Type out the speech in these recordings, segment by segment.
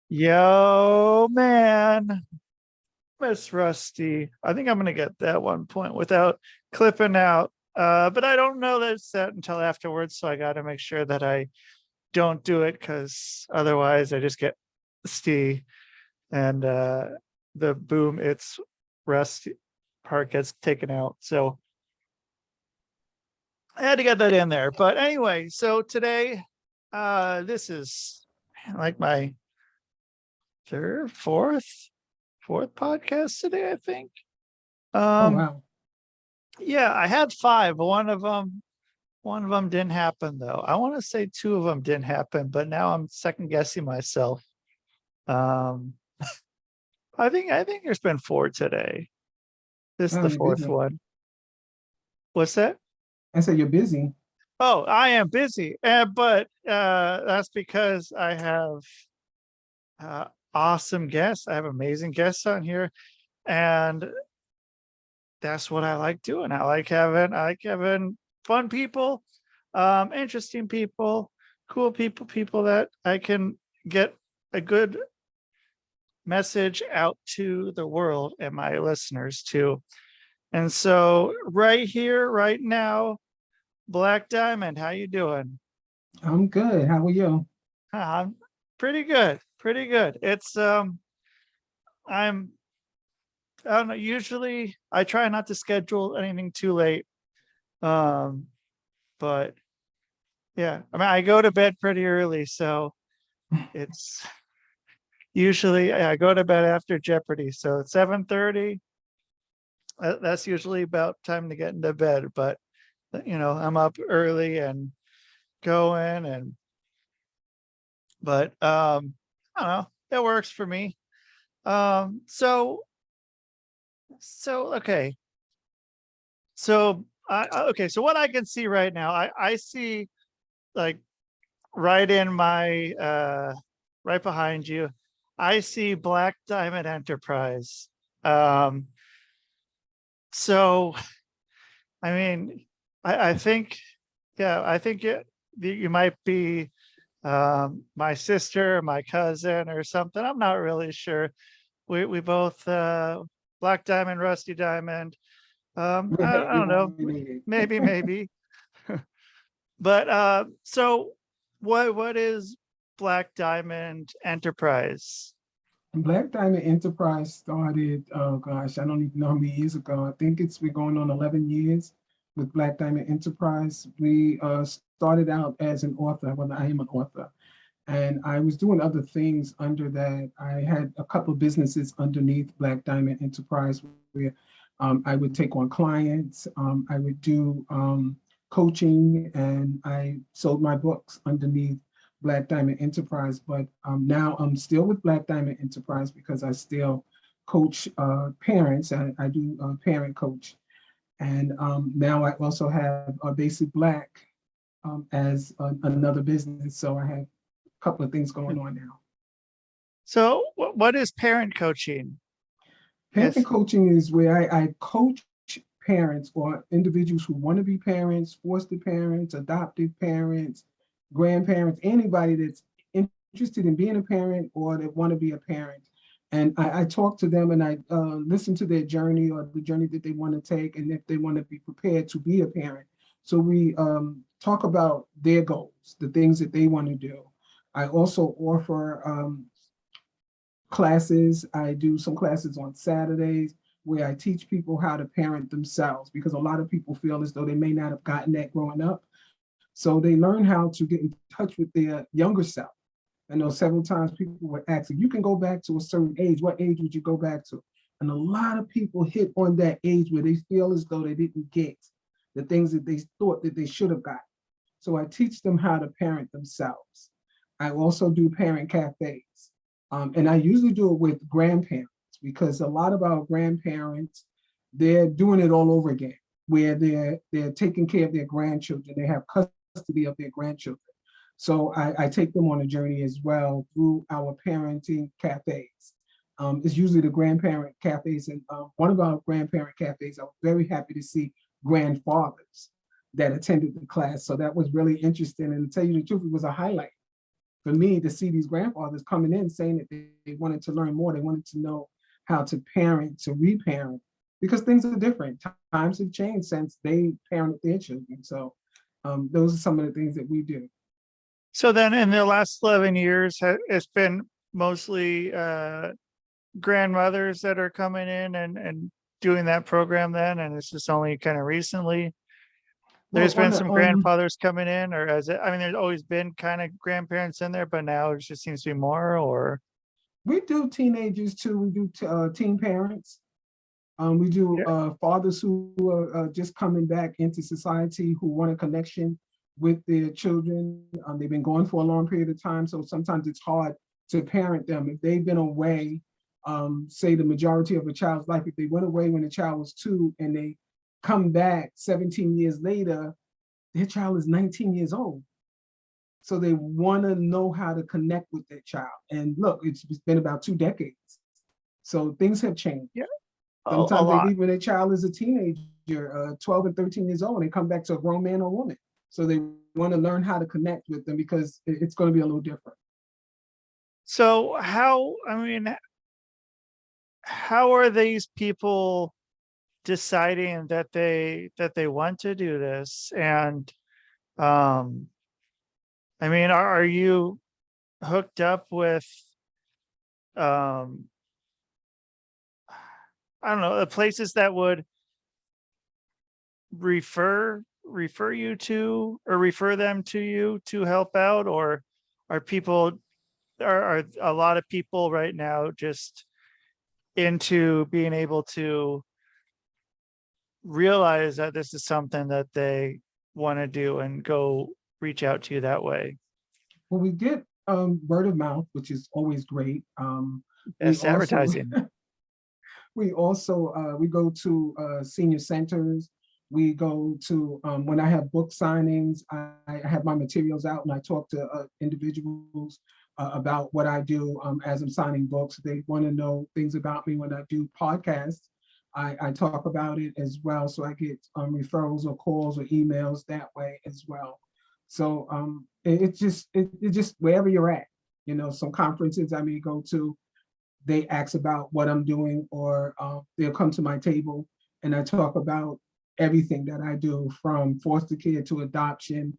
Yo, man, Miss Rusty. I think I'm gonna get that 1 point without clipping out. But I don't know that it's set until afterwards, so I got to make sure that I don't do it because otherwise I just get rusty and the boom, it's rusty part gets taken out. So I had to get that in there. But anyway, so today, this is like my fourth podcast today, I think. Oh, wow. Yeah, I had five. One of them didn't happen though. I want to say two of them didn't happen, but now I'm second guessing myself. I think there's been four today. This is Oh, the you're fourth busy. one. What's that? I said you're busy. Oh, I am busy, but that's because I have awesome guests. I have amazing guests on here, and that's what I like doing. I like having fun people, interesting people, cool people that I can get a good message out to the world and my listeners too. And so right here, right now, Blaque Diamond, how you doing? I'm good. How are you? I'm pretty good, pretty good. It's I'm I don't know, usually I try not to schedule anything too late. But yeah, I mean I go to bed pretty early, so it's usually I go to bed after Jeopardy. So it's 7:30. That's usually about time to get into bed, but I'm up early and going but I don't know, it works for me. So okay. So okay, so what I can see right now, I see like right in my right behind you, I see Blaque Diamond Enterprise. So I mean, I think, yeah, I think you might be my sister, my cousin, or something. I'm not really sure. We both Blaque Diamond, Rusty Diamond. I We don't know, related. maybe. But so what is Blaque Diamond Enterprise? Blaque Diamond Enterprise started, oh gosh, I don't even know how many years ago. I think we're going on 11 years with Blaque Diamond Enterprise. We started out as an author. Well, I am an author. And I was doing other things under that. I had a couple of businesses underneath Blaque Diamond Enterprise where I would take on clients. I would do coaching, and I sold my books underneath Blaque Diamond Enterprise. But now I'm still with Blaque Diamond Enterprise because I still coach parents. I do parent coach. And now I also have Basic Black as another business. So I have a couple of things going on now. So what is parent coaching? Parent coaching is where I coach parents or individuals who want to be parents, foster parents, adoptive parents, grandparents, anybody that's interested in being a parent or that want to be a parent. And I talk to them and I listen to their journey or the journey that they want to take, and if they want to be prepared to be a parent. So we talk about their goals, the things that they want to do. I also offer classes. I do some classes on Saturdays where I teach people how to parent themselves, because a lot of people feel as though they may not have gotten that growing up. So they learn how to get in touch with their younger self. I know several times people would ask, if you can go back to a certain age, what age would you go back to? And a lot of people hit on that age where they feel as though they didn't get the things that they thought that they should have got. So I teach them how to parent themselves. I also do parent cafes. And I usually do it with grandparents, because a lot of our grandparents, they're doing it all over again, where they're taking care of their grandchildren. They have custody of their grandchildren. So I take them on a journey as well through our parenting cafes. It's usually the grandparent cafes. And one of our grandparent cafes, I was very happy to see grandfathers that attended the class. So that was really interesting. And to tell you the truth, it was a highlight, for me to see these grandfathers coming in saying that they wanted to learn more, they wanted to know how to parent, to reparent, because things are different. Times have changed since they parented their children. So those are some of the things that we do. So then in the last 11 years, it's been mostly grandmothers that are coming in and doing that program then, and it's just only kind of recently there's Well, been some grandfathers coming in, or as it, I mean, there's always been kind of grandparents in there, but now it just seems to be more, or we do teenagers too. We do teen parents. We do fathers who are just coming back into society, who want a connection with their children. They've been gone for a long period of time, so sometimes it's hard to parent them. If they've been away, say the majority of a child's life, if they went away when the child was 2 and they come back 17 years later, their child is 19 years old. So they want to know how to connect with their child. And look, it's been about 2 decades. So things have changed. yeah, Sometimes they leave when their child is a teenager, 12 and 13 years old, and they come back to a grown man or woman. So they want to learn how to connect with them because it's going to be a little different. So how are these people deciding that they want to do this? And are you hooked up with I don't know, the places that would refer you to, or refer them to you to help out? Or are a lot of people right now just into being able to realize that this is something that they want to do and go reach out to you that way? Well, we get word of mouth, which is always great. That's advertising. We also we go to senior centers. We go to when I have book signings, I have my materials out and I talk to individuals about what I do as I'm signing books. They want to know things about me. When I do podcasts, I talk about it as well. So I get referrals or calls or emails that way as well. So it's just wherever you're at, some conferences I may go to, they ask about what I'm doing, or they'll come to my table and I talk about everything that I do, from foster care to adoption,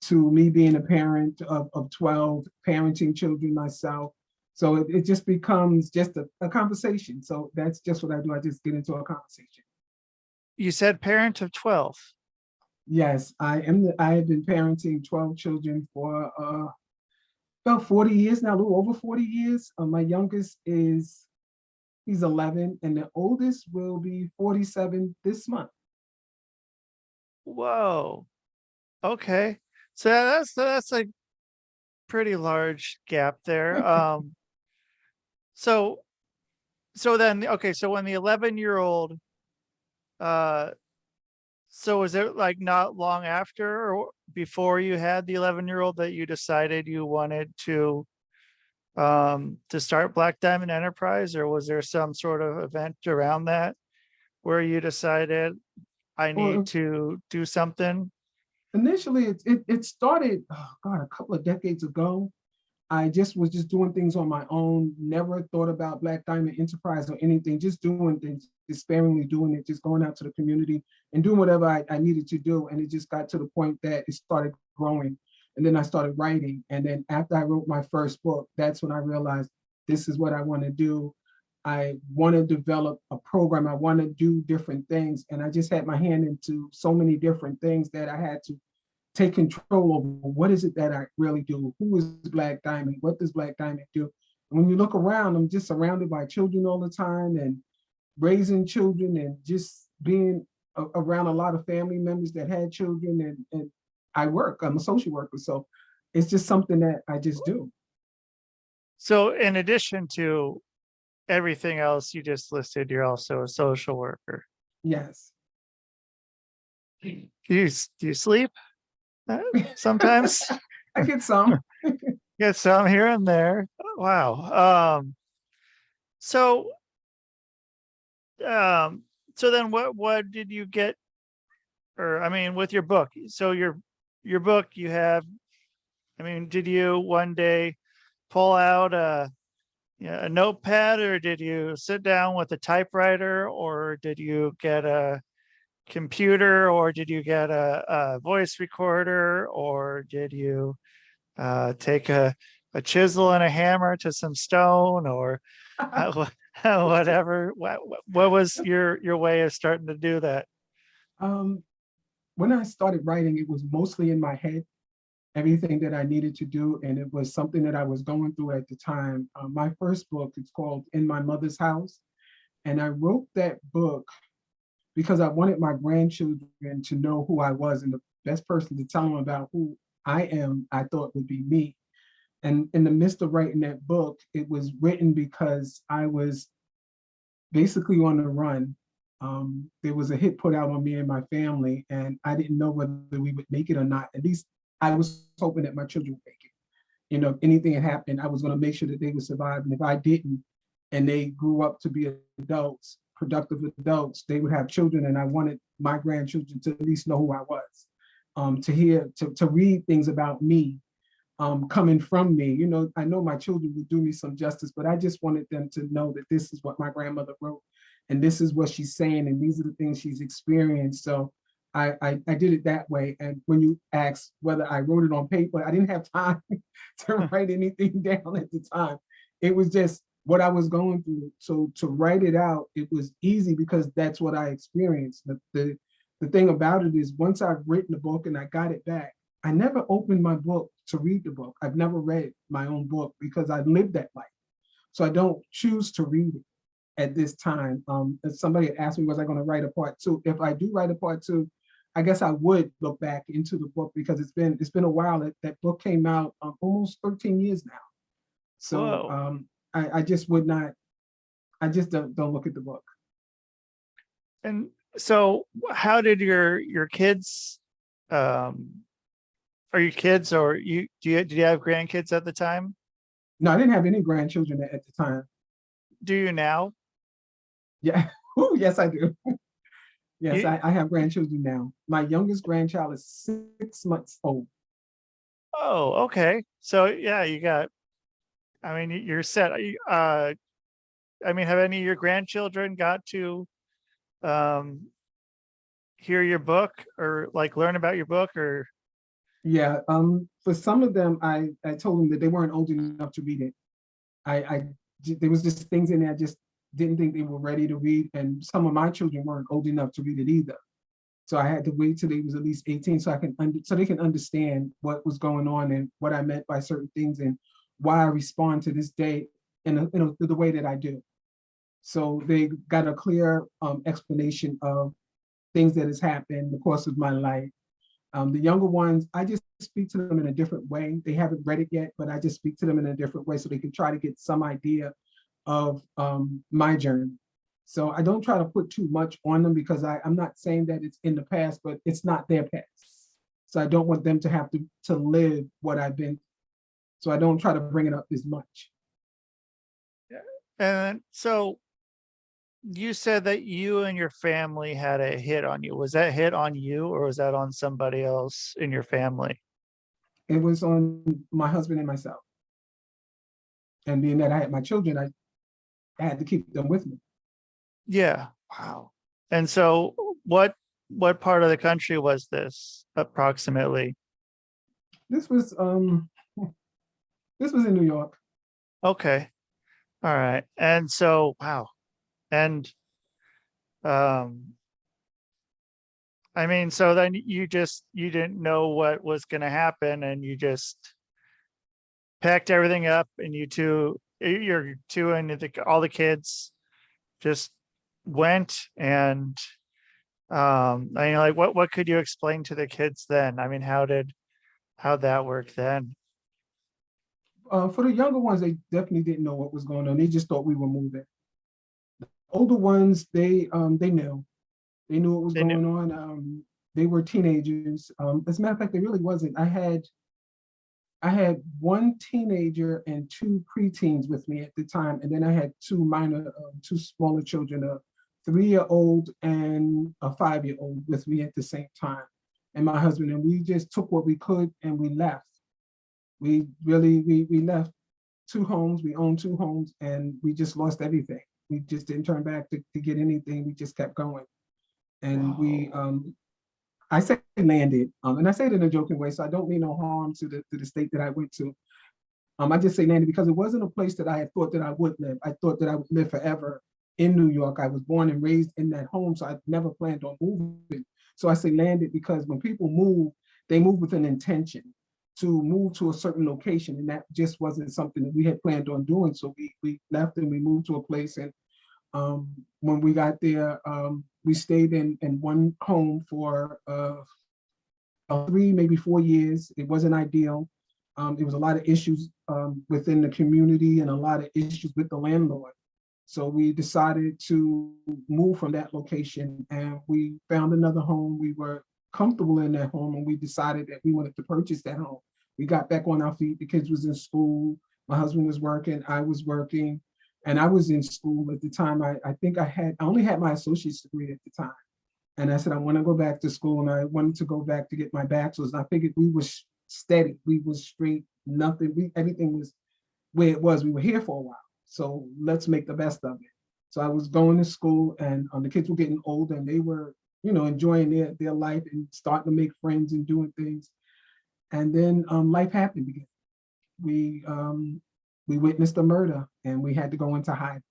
to me being a parent of 12, parenting children myself. So it just becomes just a conversation. So that's just what I do. I just get into a conversation. You said parent of 12. Yes, I am. I have been parenting 12 children for about 40 years now, a little over 40 years. My youngest he's 11, and the oldest will be 47 this month. Whoa. Okay. So that's a pretty large gap there. So then, okay, so when the 11-year-old, so was it like not long after or before you had the 11-year-old that you decided you wanted to start Blaque Diamond Enterprise, or was there some sort of event around that where you decided I need to do something? Initially, it started, oh God, a couple of decades ago. I was doing things on my own, never thought about Blaque Diamond Enterprise or anything, just doing things, sparingly doing it, just going out to the community and doing whatever I needed to do. And it just got to the point that it started growing. And then I started writing. And then after I wrote my first book, that's when I realized this is what I want to do. I want to develop a program. I want to do different things. And I just had my hand into so many different things that I had to take control over. What is it that I really do? Who is Blaque Diamond? What does Blaque Diamond do? And when you look around, I'm just surrounded by children all the time, and raising children, and just being around a lot of family members that had children. And I work, I'm a social worker. So it's just something that I just do. So in addition to everything else you just listed, you're also a social worker. Yes. Do you sleep sometimes? I get some. Get some here and there. Wow. So then what did you get, or I mean, with your book? So your book, you have I mean, did you one day pull out a notepad, or did you sit down with a typewriter, or did you get a computer, or did you get a voice recorder, or did you take a chisel and a hammer to some stone, or whatever? What was your way of starting to do that? Um, when I started writing, it was mostly in my head, everything that I needed to do, and it was something that I was going through at the time. My first book is called In My Mother's House, and I wrote that book because I wanted my grandchildren to know who I was, and the best person to tell them about who I am, I thought would be me. And in the midst of writing that book, it was written because I was basically on the run. There was a hit put out on me and my family, and I didn't know whether we would make it or not. At least I was hoping that my children would make it. You know, if anything had happened, I was going to make sure that they would survive. And if I didn't, and they grew up to be adults, productive adults, they would have children. And I wanted my grandchildren to at least know who I was, to read things about me, coming from me. You know, I know my children would do me some justice, but I just wanted them to know that this is what my grandmother wrote, and this is what she's saying, and these are the things she's experienced. So I did it that way. And when you ask whether I wrote it on paper, I didn't have time to write anything down at the time. It was just what I was going through. So to write it out, it was easy because that's what I experienced. The thing about it is, once I've written the book and I got it back, I never opened my book to read the book. I've never read my own book because I lived that life. So I don't choose to read it at this time. Somebody had asked me, was I going to write a part two? If I do write a part two, I guess I would look back into the book because it's been a while. That book came out almost 13 years now. So I just would not. I just don't look at the book. And so, how did your kids? Are you kids, or did you have grandkids at the time? No, I didn't have any grandchildren at the time. Do you now? Yeah. Ooh, yes, I do. Yes, You, I have grandchildren now. My youngest grandchild is 6 months old. oh, okay. So yeah, you got. I mean, you're set. I mean, have any of your grandchildren got to um, hear your book, or like learn about your book, or? Yeah. For some of them, I told them that they weren't old enough to read it. There was just things in there I just didn't think they were ready to read, and some of my children weren't old enough to read it either. So I had to wait till they was at least 18 so they can understand what was going on and what I meant by certain things and why I respond to this day in the way that I do. So they got a clear explanation of things that has happened in the course of my life. The younger ones, I just speak to them in a different way. They haven't read it yet, but I just speak to them in a different way so they can try to get some idea of my journey. So I don't try to put too much on them because I'm not saying that it's in the past, but it's not their past. So I don't want them to have to live what I've been through. So I don't try to bring it up as much. And so you said that you and your family had a hit on you. Was that hit on you, or was that on somebody else in your family? It was on my husband and myself. And being that I had my children, I had to keep them with me. Yeah. Wow. And so what part of the country was this approximately? This was in New York. Okay. All right. And so, wow. And I mean, so then you didn't know what was going to happen, and you just packed everything up, and your two and all the kids just went. And I mean, like, what could you explain to the kids then? I mean, how'd that work then? For the younger ones, they definitely didn't know what was going on. They just thought we were moving. Older ones, they knew. They knew what was They knew. going on. They were teenagers. As a matter of fact, they really wasn't. I had one teenager and two preteens with me at the time, and then I had two smaller children, a 3-year-old and a 5-year-old with me at the same time, and my husband. And we just took what we could and we left. we left 2 homes. We owned 2 homes, and we just lost everything. We just didn't turn back to get anything. We just kept going. And we I say landed, and I say it in a joking way, so I don't mean no harm to the state that I went to. I just say landed because it wasn't a place that I had thought that I would live. I thought that I would live forever in New York. I was born and raised in that home, so I never planned on moving. So I say landed because when people move, they move with an intention to move to a certain location, and that just wasn't something that we had planned on doing. So we left and we moved to a place, and when we got there, we stayed in one home for 3, maybe 4 years. It wasn't ideal. There was a lot of issues within the community and a lot of issues with the landlord. So we decided to move from that location, and we found another home. We were comfortable in that home, and we decided that we wanted to purchase that home. We got back on our feet. The kids was in school. My husband was working. I was working, and I was in school at the time. I think I only had my associate's degree at the time. And I said, I want to go back to school, and I wanted to go back to get my bachelor's. And I figured we was steady. We was straight, nothing. Everything was where it was. We were here for a while. So let's make the best of it. So I was going to school, and the kids were getting older, and they were, enjoying their life and starting to make friends and doing things. And then life happened again. We witnessed a murder, and we had to go into hiding.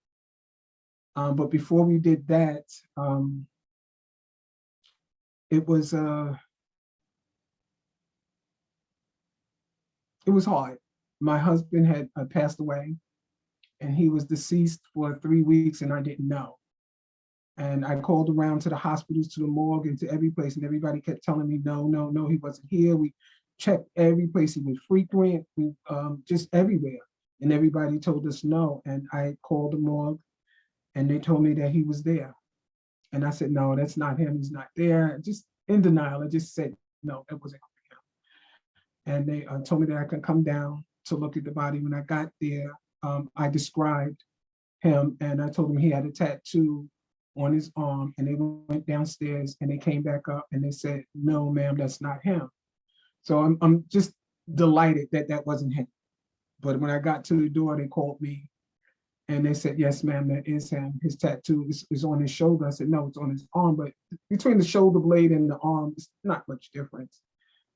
But before we did that, it was hard. My husband had passed away, and he was deceased for 3 weeks, and I didn't know. And I called around to the hospitals, to the morgue, and to every place, and everybody kept telling me, no, he wasn't here. We checked every place he would frequent, just everywhere. And everybody told us no. And I called the morgue, and they told me that he was there. And I said, no, that's not him. He's not there. Just in denial. I just said, no, it wasn't him. And they told me that I could come down to look at the body. When I got there, I described him, and I told him he had a tattoo on his arm, and they went downstairs, and they came back up, and they said, no, ma'am, that's not him. So I'm just delighted that that wasn't him. But when I got to the door, they called me, and they said, yes, ma'am, that is him. His tattoo is on his shoulder. I said, no, it's on his arm, but between the shoulder blade and the arm, it's not much difference.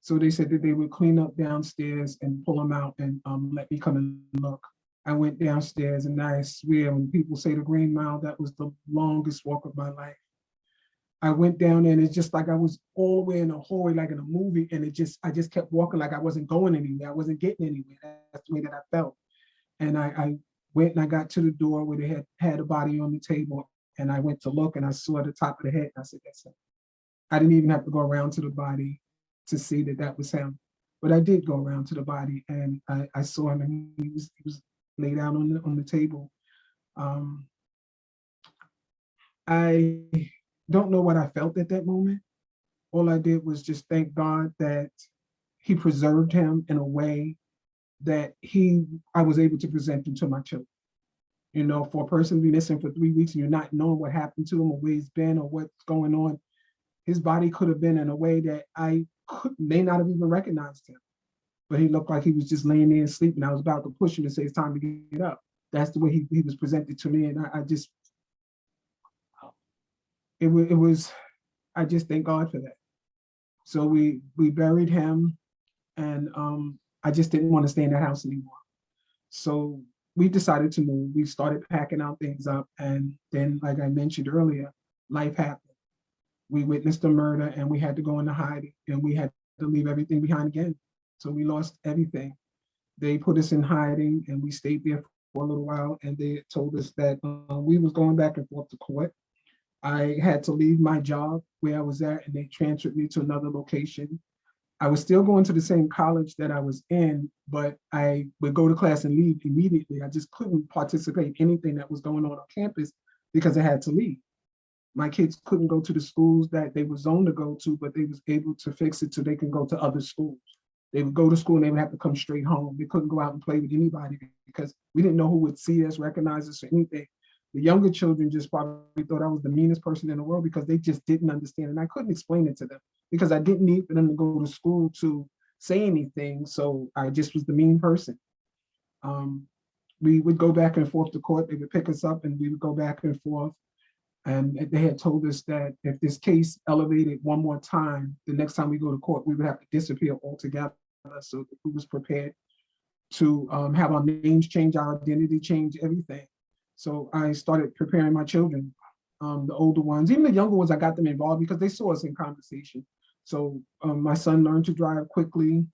So they said that they would clean up downstairs and pull him out and let me come and look. I went downstairs, and I swear, when people say the Green Mile, that was the longest walk of my life. I went down there, and it's just like I was all the way in a hallway, like in a movie, and I just kept walking like I wasn't going anywhere. I wasn't getting anywhere. That's the way that I felt. And I went, and I got to the door where they had a body on the table, and I went to look, and I saw the top of the head, and I said, that's him. I didn't even have to go around to the body to see that that was him. But I did go around to the body, and I saw him, and he was laid out on the table. I don't know what I felt at that moment. All I did was just thank God that he preserved him in a way that I was able to present him to my children. For a person to be missing for 3 weeks, and you're not knowing what happened to him or where he's been or what's going on, his body could have been in a way that I may not have even recognized him. But he looked like he was just laying there and sleeping. I was about to push him and say, it's time to get up. That's the way he was presented to me. And I just thank God for that. So we buried him, and I just didn't want to stay in that house anymore. So we decided to move. We started packing our things up. And then, like I mentioned earlier, life happened. We witnessed a murder, and we had to go into hiding, and we had to leave everything behind again. So we lost everything. They put us in hiding, and we stayed there for a little while, and they told us that we was going back and forth to court. I had to leave my job where I was at, and they transferred me to another location. I was still going to the same college that I was in, but I would go to class and leave immediately. I just couldn't participate in anything that was going on campus because I had to leave. My kids couldn't go to the schools that they were zoned to go to, but they was able to fix it so they can go to other schools. They would go to school, and they would have to come straight home. They couldn't go out and play with anybody because we didn't know who would see us, recognize us, or anything. The younger children just probably thought I was the meanest person in the world because they just didn't understand. And I couldn't explain it to them because I didn't need for them to go to school to say anything. So I just was the mean person. We would go back and forth to court. They would pick us up and we would go back and forth. And they had told us that if this case elevated one more time, the next time we go to court, we would have to disappear altogether. So we was prepared to have our names change, our identity change, everything. So I started preparing my children, the older ones, even the younger ones, I got them involved because they saw us in conversation. So my son learned to drive quickly.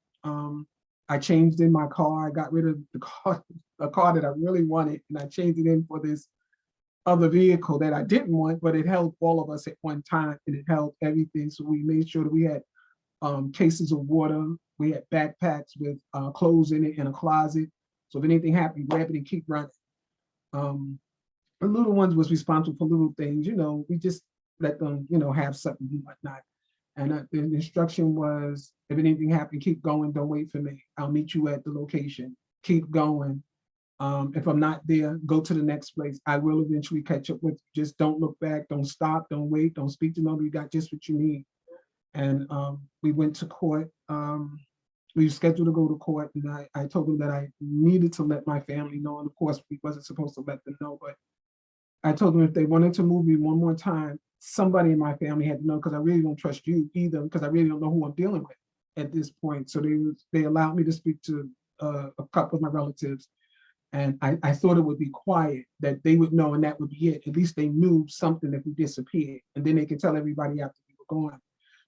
I changed in my car. I got rid of the car that I really wanted, and I changed it in for this other vehicle that I didn't want, but it held all of us at one time, and it held everything. So we made sure that we had cases of water. We had backpacks with clothes in it and a closet. So if anything happened, grab it and keep running. The little ones was responsible for little things, we just let them, have something and whatnot. And the instruction was, if anything happened, keep going, don't wait for me. I'll meet you at the location. Keep going. If I'm not there, go to the next place. I will eventually catch up with you. Just don't look back, don't stop, don't wait, don't speak to nobody. You got just what you need. And we went to court. We were scheduled to go to court, and I told them that I needed to let my family know. And of course, we wasn't supposed to let them know, but I told them if they wanted to move me one more time, somebody in my family had to know, because I really don't trust you either, because I really don't know who I'm dealing with at this point. So they allowed me to speak to a couple of my relatives, and I thought it would be quiet, that they would know, and that would be it. At least they knew something if we disappeared, and then they could tell everybody after we were gone.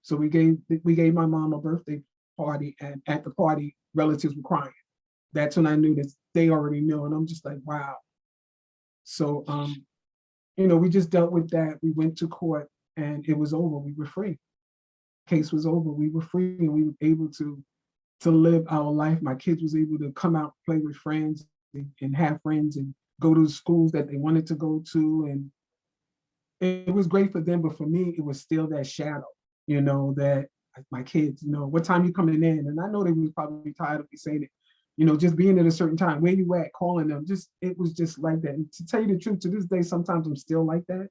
So we gave my mom a birthday party, and at the party, relatives were crying. That's when I knew that they already knew, and I'm just like, wow. So we just dealt with that. We went to court, and it was over. We were free. Case was over. We were free, and we were able to live our life. My kids was able to come out, play with friends, and have friends, and go to the schools that they wanted to go to. And it was great for them, but for me, it was still that shadow, that my kids, what time you coming in? And I know they was probably tired of me saying it, just being at a certain time, where you at, calling them, it was just like that. And to tell you the truth, to this day, sometimes I'm still like that,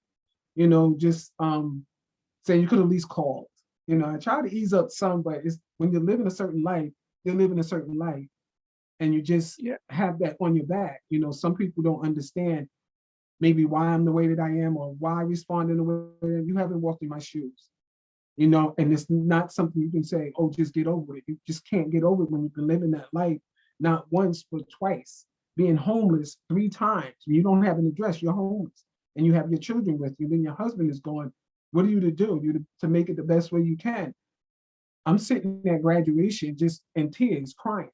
just saying you could at least call. I try to ease up some, but it's when you're living a certain life, you're living a certain life, and you just have that on your back. Some people don't understand maybe why I'm the way that I am, or why I respond in the way that you haven't walked in my shoes. And it's not something you can say, oh, just get over it. You just can't get over it when you've been living that life, not once, but twice, being homeless 3 times. You don't have an address, you're homeless, and you have your children with you. Then your husband is going, what are you to do? You to make it the best way you can. I'm sitting at graduation just in tears, crying,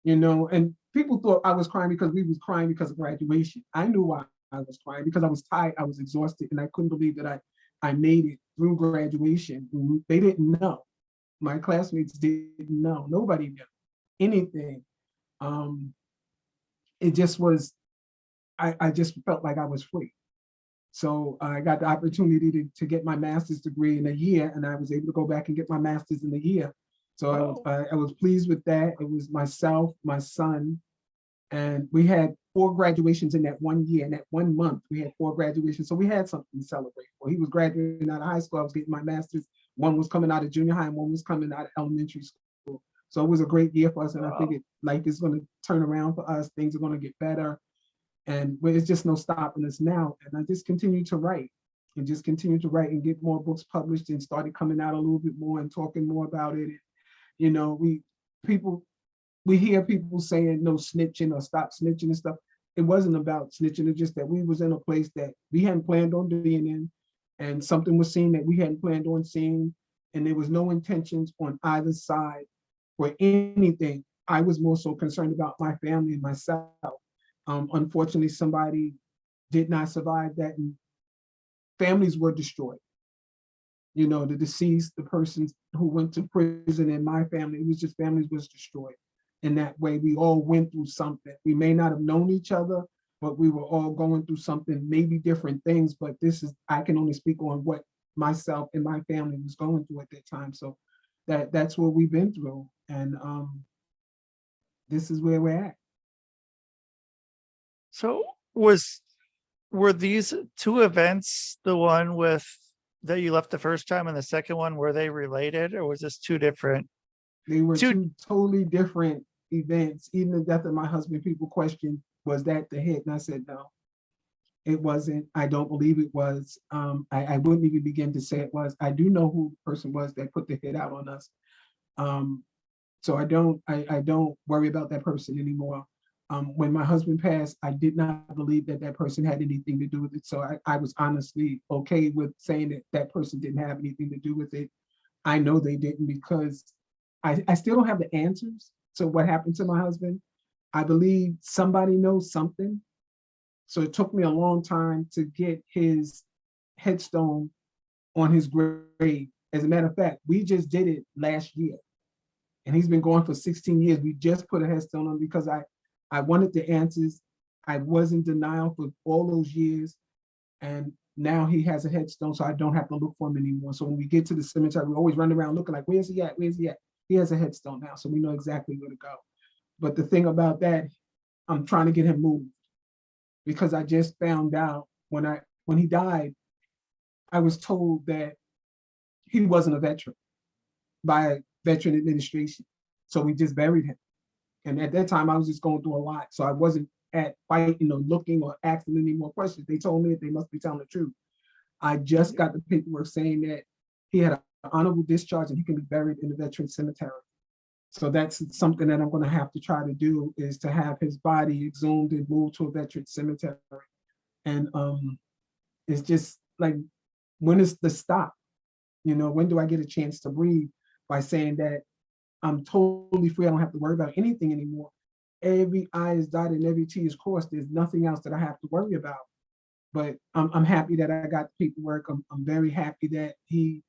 and people thought I was crying because we was crying because of graduation. I knew why I was crying, because I was tired, I was exhausted, and I couldn't believe that I made it through graduation. They didn't know. My classmates didn't know. Nobody knew anything. It just was, I just felt like I was free. So I got the opportunity to get my master's degree in a year, and I was able to go back and get my master's in a year. So I was pleased with that. It was myself, my son, and we had 4 graduations in that one year. In that 1 month, we had 4 graduations. So we had something to celebrate for. He was graduating out of high school. I was getting my master's. One was coming out of junior high, and one was coming out of elementary school. So it was a great year for us. And I think life is going to turn around for us. Things are going to get better. And it's just no stopping us now. And I just continue to write and get more books published, and started coming out a little bit more and talking more about it. We hear people saying no snitching or stop snitching and stuff. It wasn't about snitching. It's just that we was in a place that we hadn't planned on being in, and something was seen that we hadn't planned on seeing, and there was no intentions on either side for anything. I was more so concerned about my family and myself. Unfortunately, somebody did not survive that, and families were destroyed. The deceased, the persons who went to prison in my family, it was just families was destroyed. In that way, we all went through something. We may not have known each other, but we were all going through something, maybe different things, but I can only speak on what myself and my family was going through at that time. So that's what we've been through. And this is where we're at. So were these 2 events, the one that you left the first time and the second one, were they related, or was this 2 different They were Two, two totally different events. Even the death of my husband, people questioned, was that the hit? And I said, no, it wasn't. I don't believe it was. I wouldn't even begin to say it was. I do know who the person was that put the hit out on us. So I don't worry about that person anymore. When my husband passed, I did not believe that that person had anything to do with it. So I was honestly okay with saying that that person didn't have anything to do with it. I know they didn't, because I still don't have the answers to what happened to my husband. I believe somebody knows something. So it took me a long time to get his headstone on his grave. As a matter of fact, we just did it last year, and he's been going for 16 years. We just put a headstone on because I wanted the answers. I was in denial for all those years, and now he has a headstone, so I don't have to look for him anymore. So when we get to the cemetery, we always run around looking like, where's he at? Where's he at? He has a headstone now, so we know exactly where to go. But the thing about that, I'm trying to get him moved, because I just found out when he died, I was told that he wasn't a veteran by Veteran Administration. So we just buried him. And at that time, I was just going through a lot. So I wasn't at fighting or looking or asking any more questions. They told me that they must be telling the truth. I just got the paperwork saying that he had an honorable discharge and he can be buried in the veteran cemetery. So that's something that I'm going to have to try to do, is to have his body exhumed and moved to a veteran cemetery. And it's just like, when is the stop? When do I get a chance to breathe, by saying that I'm totally free? I don't have to worry about anything anymore. Every I is dotted and every T is crossed. There's nothing else that I have to worry about. But I'm happy that I got the paperwork. I'm very happy that he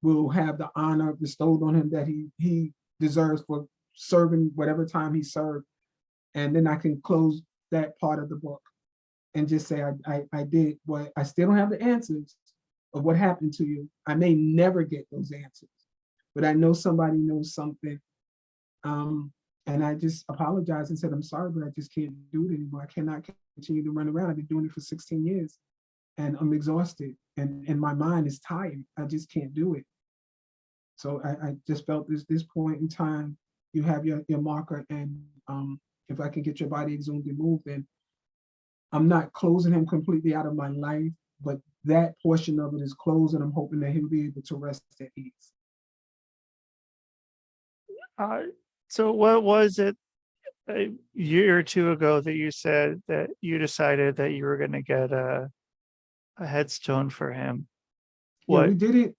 will have the honor bestowed on him that he deserves for serving whatever time he served. And then I can close that part of the book and just say I did what. I still don't have the answers of what happened to you. I may never get those answers, but I know somebody knows something. And I just apologized and said, I'm sorry, but I just can't do it anymore. I cannot continue to run around. I've been doing it for 16 years and I'm exhausted, and my mind is tired. I just can't do it. So I just felt this point in time, you have your marker, and if I can get your body exhumed and moved, then I'm not closing him completely out of my life, but that portion of it is closed, and I'm hoping that he'll be able to rest at ease. So what was it a year or two ago that you said that you decided that you were going to get a headstone for him? Yeah, we did it.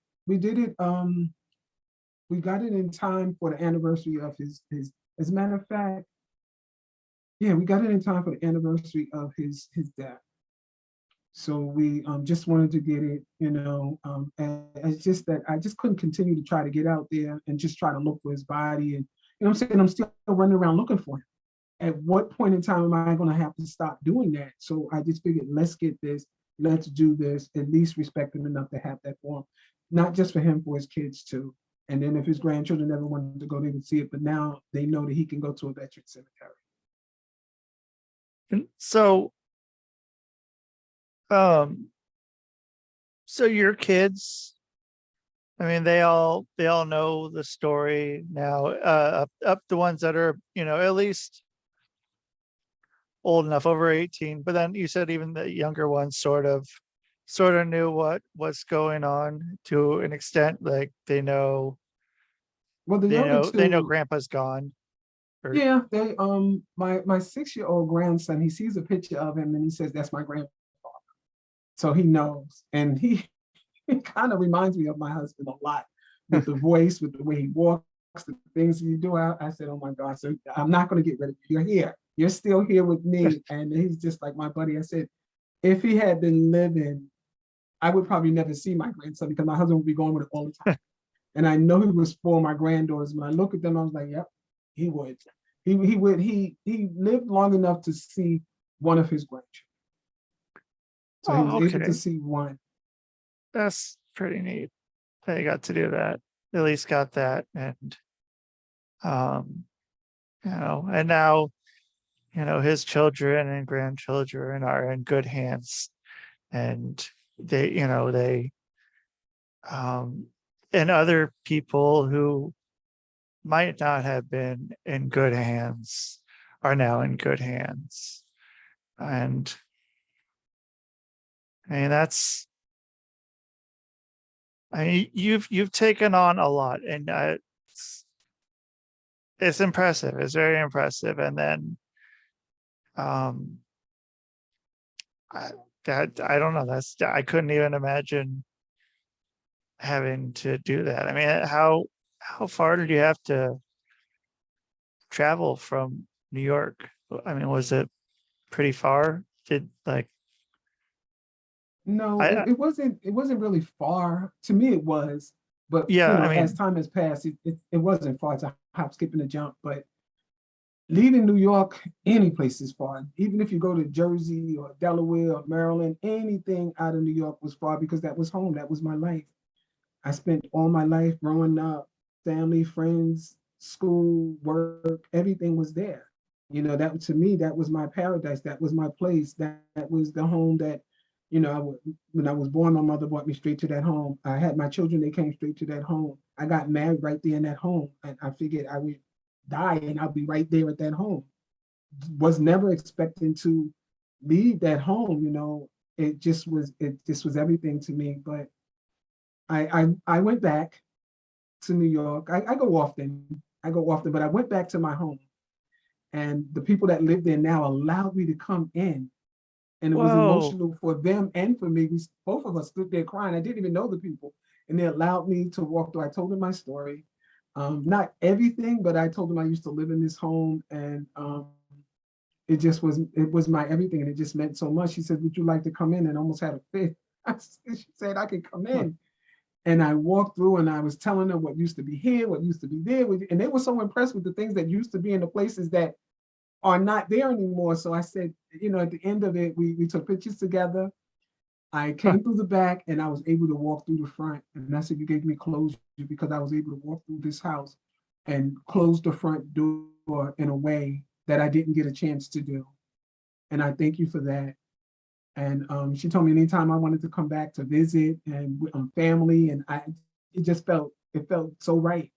We got it in time for the anniversary of his. As a matter of fact, yeah, we got it in time for the anniversary of his death. So we just wanted to get it, and it's just that I just couldn't continue to try to get out there and just try to look for his body. And I'm saying, I'm still running around looking for him. At what point in time am I going to have to stop doing that? So I just figured, let's get this, let's do this, at least respect him enough to have that for him, not just for him, for his kids too. And then if his grandchildren ever wanted to go, they would see it. But now they know that he can go to a veteran cemetery. So, so your kids, I mean, they all know the story now, up the ones that are, at least old enough, over 18. But then you said even the younger ones sort of knew what's going on to an extent. Like they know, well, the younger two, they know grandpa's gone. Yeah, they my 6-year-old grandson, he sees a picture of him and he says, that's my grandfather. So he knows. And he kind of reminds me of my husband a lot, with the voice, with the way he walks, the things you do. I said, oh my God, so I'm not going to get rid of you. You're here. You're still here with me. And he's just like my buddy. I said, if he had been living, I would probably never see my grandson, because my husband would be going with it all the time. And I know he was for my granddaughters. When I look at them, I was like, yep, he would. He lived long enough to see one of his grandchildren. So he was able to see one. That's pretty neat. They got to do that. At least got that. And and now, his children and grandchildren are in good hands. And they, and other people who might not have been in good hands are now in good hands. And I mean, you've taken on a lot, and it's impressive. It's very impressive. And then, um, I, I don't know. I couldn't even imagine having to do that. I mean, how far did you have to travel from New York? I mean, was it pretty far? Did like No, I it wasn't really far. To me, it was, but yeah, you I know, as mean, time has passed, it wasn't far to hop, skip, and a jump. But leaving New York, any place is far. Even if you go to Jersey or Delaware or Maryland, anything out of New York was far because that was home. That was my life. I spent all my life growing up, family, friends, school, work, everything was there. You know, that to me, that was my paradise. That was my place. That was the home that, you know, when I was born, my mother brought me straight to that home. I had my children, they came straight to that home. I got married right there in that home. And I figured I would die and I'll be right there at that home. Was never expecting to leave that home, you know. It just was everything to me. But I went back to New York. I go often. I go often, but I went back to my home. And the people that live there now allowed me to come in. And it was whoa, emotional for them and for me. Both of us stood there crying. I didn't even know the people. And they allowed me to walk through. I told them my story. Not everything, but I told them I used to live in this home, and it was my everything, and it just meant so much. She said, "Would you like to come in?" And almost had a fit. She said, "I could come in." And I walked through and I was telling them what used to be here, what used to be there. And they were so impressed with the things that used to be in the places that are not there anymore. So I said, you know, at the end of it, we took pictures together. I came through the back and I was able to walk through the front. And I said, you gave me closure because I was able to walk through this house and close the front door in a way that I didn't get a chance to do. And I thank you for that. And she told me anytime I wanted to come back to visit and family, and it felt so right.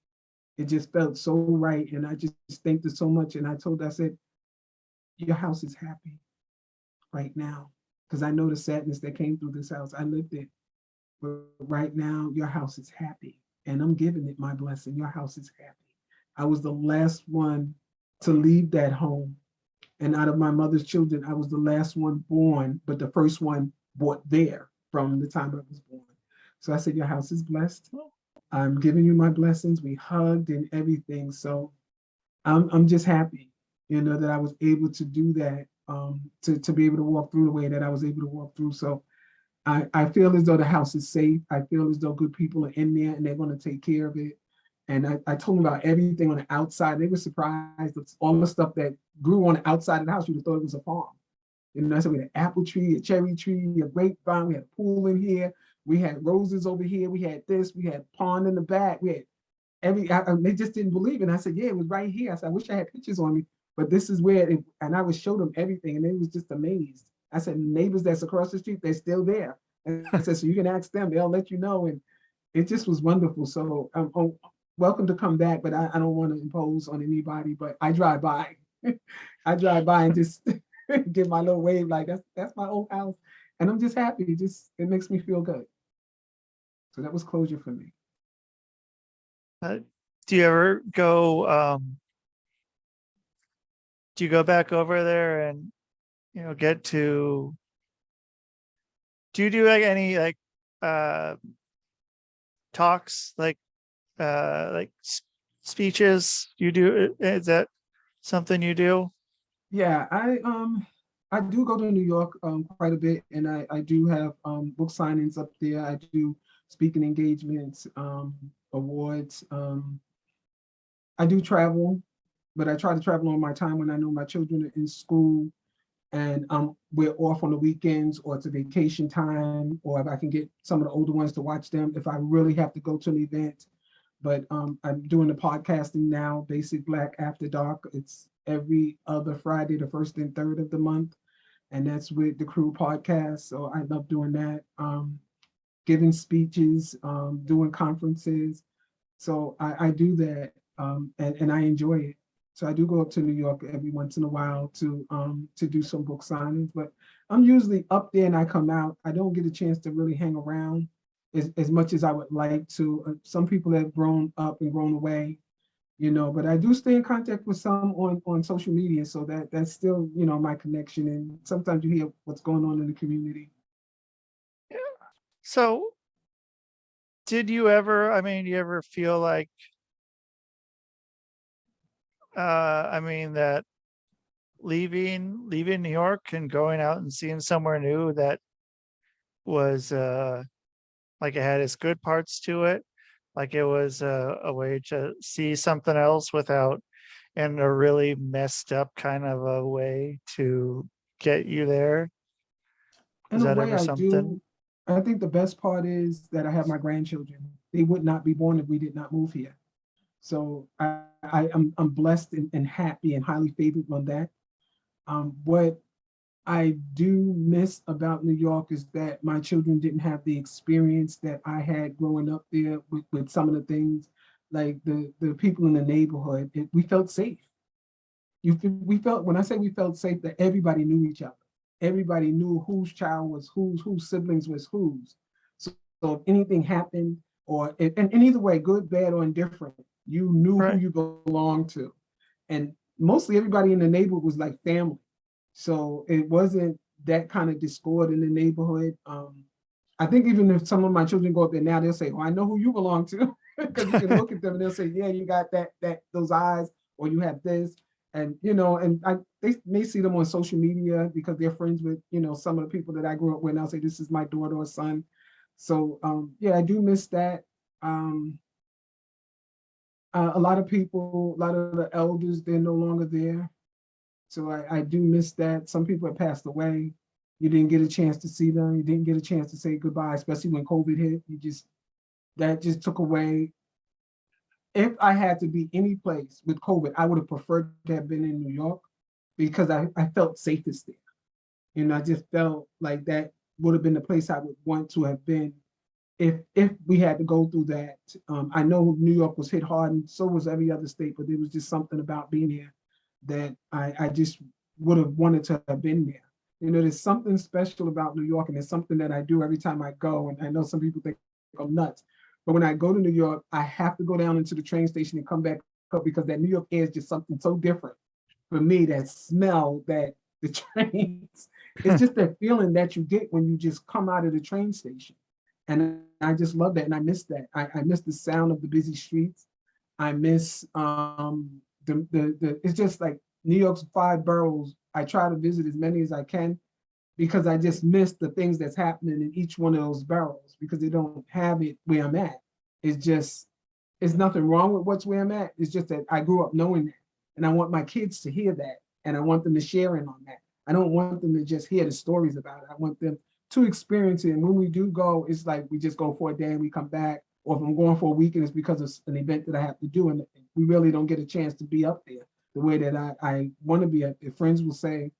It just felt so right. And I just thanked her so much. And I said, your house is happy right now. Because I know the sadness that came through this house. I lived it. But right now, your house is happy. And I'm giving it my blessing. Your house is happy. I was the last one to leave that home. And out of my mother's children, I was the last one born, but the first one brought there from the time I was born. So I said, your house is blessed. I'm giving you my blessings. We hugged and everything. So I'm just happy, you know, that I was able to do that, to be able to walk through the way that I was able to walk through. So I feel as though the house is safe. I feel as though good people are in there and they're going to take care of it. And I told them about everything on the outside. They were surprised at all the stuff that grew on the outside of the house. You'd have thought it was a farm. You know, so we had an apple tree, a cherry tree, a grapevine. We had a pool in here. We had roses over here. We had this. We had a pond in the back. We had they just didn't believe it. And I said, yeah, it was right here. I said, I wish I had pictures on me, but this is where it, and I would show them everything. And they was just amazed. I said, neighbors that's across the street, they're still there. And I said, so you can ask them, they'll let you know. And it just was wonderful. So welcome to come back, but I don't want to impose on anybody, but I drive by. I drive by and just give my little wave, like that's my old house. And I'm just happy. It makes me feel good. So that was closure for me. do you ever go? Do you go back over there and get to? Do you do like any uh talks like speeches? You do? Is that something you do? Yeah, I do go to New York quite a bit, and I do have book signings up there. I do speaking engagements, awards. I do travel, but I try to travel on my time when I know my children are in school and we're off on the weekends, or it's a vacation time, or if I can get some of the older ones to watch them if I really have to go to an event. But I'm doing the podcasting now, Basic Black After Dark. It's every other Friday, the first and third of the month. And that's with the Crew podcast. So I love doing that. Giving speeches, doing conferences. So I do that. and I enjoy it. So I do go up to New York every once in a while to do some book signings, but I'm usually up there and I come out. I don't get a chance to really hang around as much as I would like to. Some people have grown up and grown away, but I do stay in contact with some on social media, so that's still, my connection. And sometimes you hear what's going on in the community. So did you ever, you ever feel like, that leaving New York and going out and seeing somewhere new that was, like it had its good parts to it, like it was a way to see something else without in a really messed up kind of a way to get you there? In Was a that way, ever I something? do. I think the best part is that I have my grandchildren. They would not be born if we did not move here. So I'm blessed and happy and highly favored on that. What I do miss about New York is that my children didn't have the experience that I had growing up there with some of the things, like the people in the neighborhood. We felt safe. We felt, when I say we felt safe, that everybody knew each other. Everybody knew whose child was whose siblings was whose. So if anything happened, and either way, good, bad, or indifferent, you knew who Right. you belonged to. And mostly everybody in the neighborhood was like family. So it wasn't that kind of discord in the neighborhood. I think even if some of my children go up there now, they'll say, "Oh, I know who you belong to," because you can look at them and they'll say, "Yeah, you got those eyes, or you have this." And they may see them on social media because they're friends with some of the people that I grew up with. And I'll say, "This is my daughter or son." So yeah, I do miss that. Um, a lot of people, a lot of the elders, they're no longer there. So I do miss that. Some people have passed away. You didn't get a chance to see them. You didn't get a chance to say goodbye, especially when COVID hit. That just took away. If I had to be any place with COVID, I would have preferred to have been in New York because I felt safest there. I just felt like that would have been the place I would want to have been if we had to go through that. I know New York was hit hard, and so was every other state, but there was just something about being here that I just would have wanted to have been there. There's something special about New York, and it's something that I do every time I go. And I know some people think I'm nuts, but when I go to New York, I have to go down into the train station and come back up because that New York air is just something so different for me. That smell, that the trains, it's just that feeling that you get when you just come out of the train station. And I just love that. And I miss that. I miss the sound of the busy streets. I miss it's just like New York's 5 boroughs. I try to visit as many as I can because I just miss the things that's happening in each one of those boroughs because they don't have it where I'm at. It's nothing wrong with what's where I'm at. It's just that I grew up knowing that. And I want my kids to hear that. And I want them to share in on that. I don't want them to just hear the stories about it. I want them to experience it. And when we do go, it's like we just go for a day and we come back. Or if I'm going for a week and it's because of an event that I have to do, and we really don't get a chance to be up there the way that I want to be up there. Friends will say,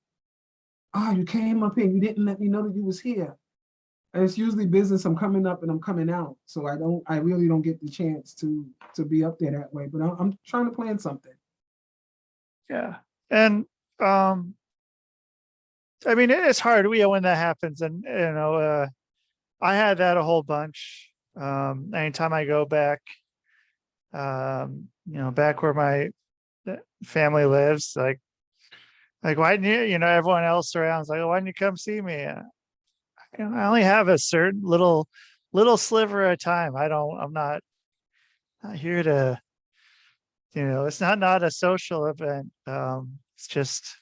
"Oh, you came up here and you didn't let me know that you was here." And it's usually business. I'm coming up and I'm coming out. So I really don't get the chance to be up there that way. But I'm trying to plan something. Yeah. And it's hard when that happens. And I had that a whole bunch. Anytime I go back, back where my family lives, like why didn't you, everyone else around is like, "Oh, why didn't you come see me?" I only have a certain little sliver of time. I'm not here to, it's not a social event. It's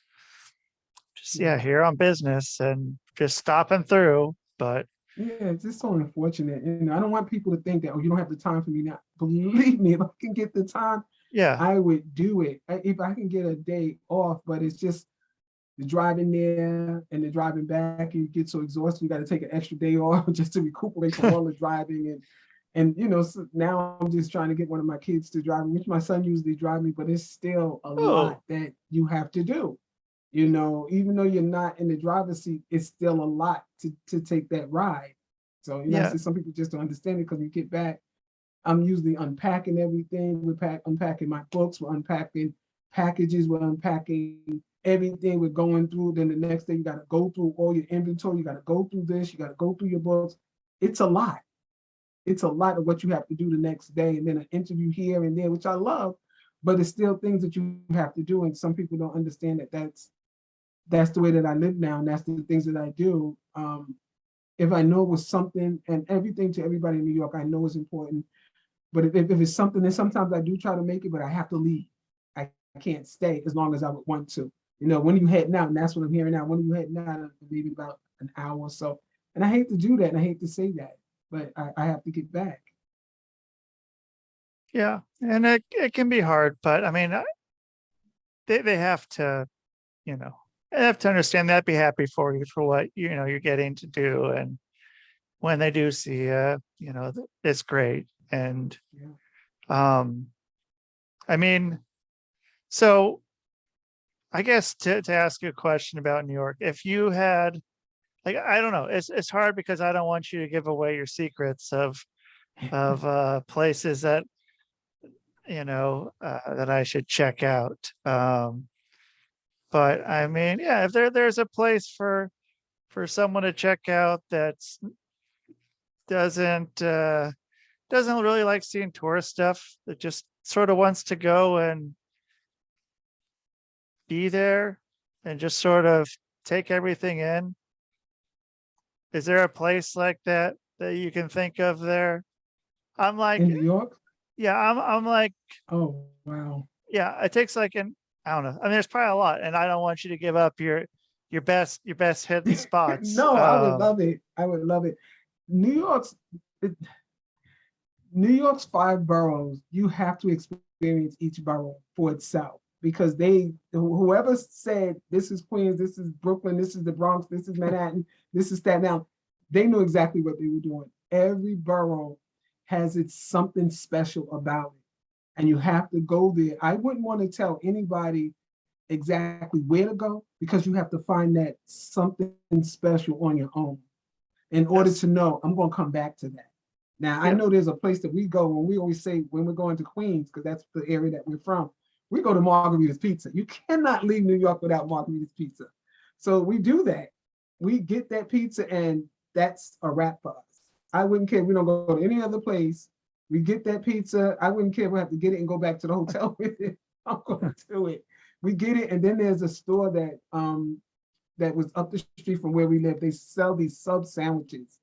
yeah, here on business and just stopping through. But Yeah, it's just so unfortunate. I don't want people to think that, "Oh, you don't have the time for me now." Believe me, if I can get the time, yeah, I would do it. If I can get a day off, but it's just the driving there and the driving back, and you get so exhausted, you got to take an extra day off just to recuperate from all the driving. So now I'm just trying to get one of my kids to drive, which my son usually drives me, but it's still a lot oh, that you have to do. Even though you're not in the driver's seat, it's still a lot to take that ride. So, I yeah, see some people just don't understand it because you get back I'm usually unpacking everything. Unpacking my books. We're unpacking packages. We're unpacking everything. We're going through. Then the next day, you got to go through all your inventory. You got to go through this. You got to go through your books. It's a lot. It's a lot of what you have to do the next day, and then an interview here and there, which I love, but it's still things that you have to do. And some people don't understand that that's the way that I live now, and that's the things that I do. If I know it was something, and everything to everybody in New York, I know is important. But if it's something, then sometimes I do try to make it, but I have to leave. I can't stay as long as I would want to. When are you heading out? And that's what I'm hearing now. When are you heading out? Maybe about an hour or so. And I hate to do that, and I hate to say that, but I have to get back. Yeah, and it can be hard, but I mean, they have to, they have to understand that, be happy for you for what you're getting to do, and when they do see it's great. And Yeah. I mean, so I guess to ask you a question about New York, if you had, like, I don't know, it's hard because I don't want you to give away your secrets of places that that I should check out. But I mean, yeah, if there's a place for someone to check out that's doesn't really like seeing tourist stuff, that just sort of wants to go and be there and just sort of take everything in. Is there a place like that you can think of there? I'm like, In New York? yeah, I'm like, Oh, wow. yeah, it takes like I don't know. I mean, there's probably a lot, and I don't want you to give up your best hidden spots. No, I would love it. I would love it. New York's New York's 5 boroughs, you have to experience each borough for itself, because whoever said this is Queens, this is Brooklyn, this is the Bronx, this is Manhattan, this is Staten Island, they knew exactly what they were doing. Every borough has its something special about it, and you have to go there. I wouldn't want to tell anybody exactly where to go, because you have to find that something special on your own in order Yes. to know I'm going to come back to that. Now, I Yeah. know there's a place that we go when we always say when we're going to Queens, because that's the area that we're from. We go to Margarita's Pizza. You cannot leave New York without Margarita's Pizza. So we do that. We get that pizza, and that's a wrap for us. I wouldn't care. We don't go to any other place. We get that pizza. I wouldn't care if we have to get it and go back to the hotel with it. I'm going to do it. We get it, and then there's a store that was up the street from where we live. They sell these sub sandwiches.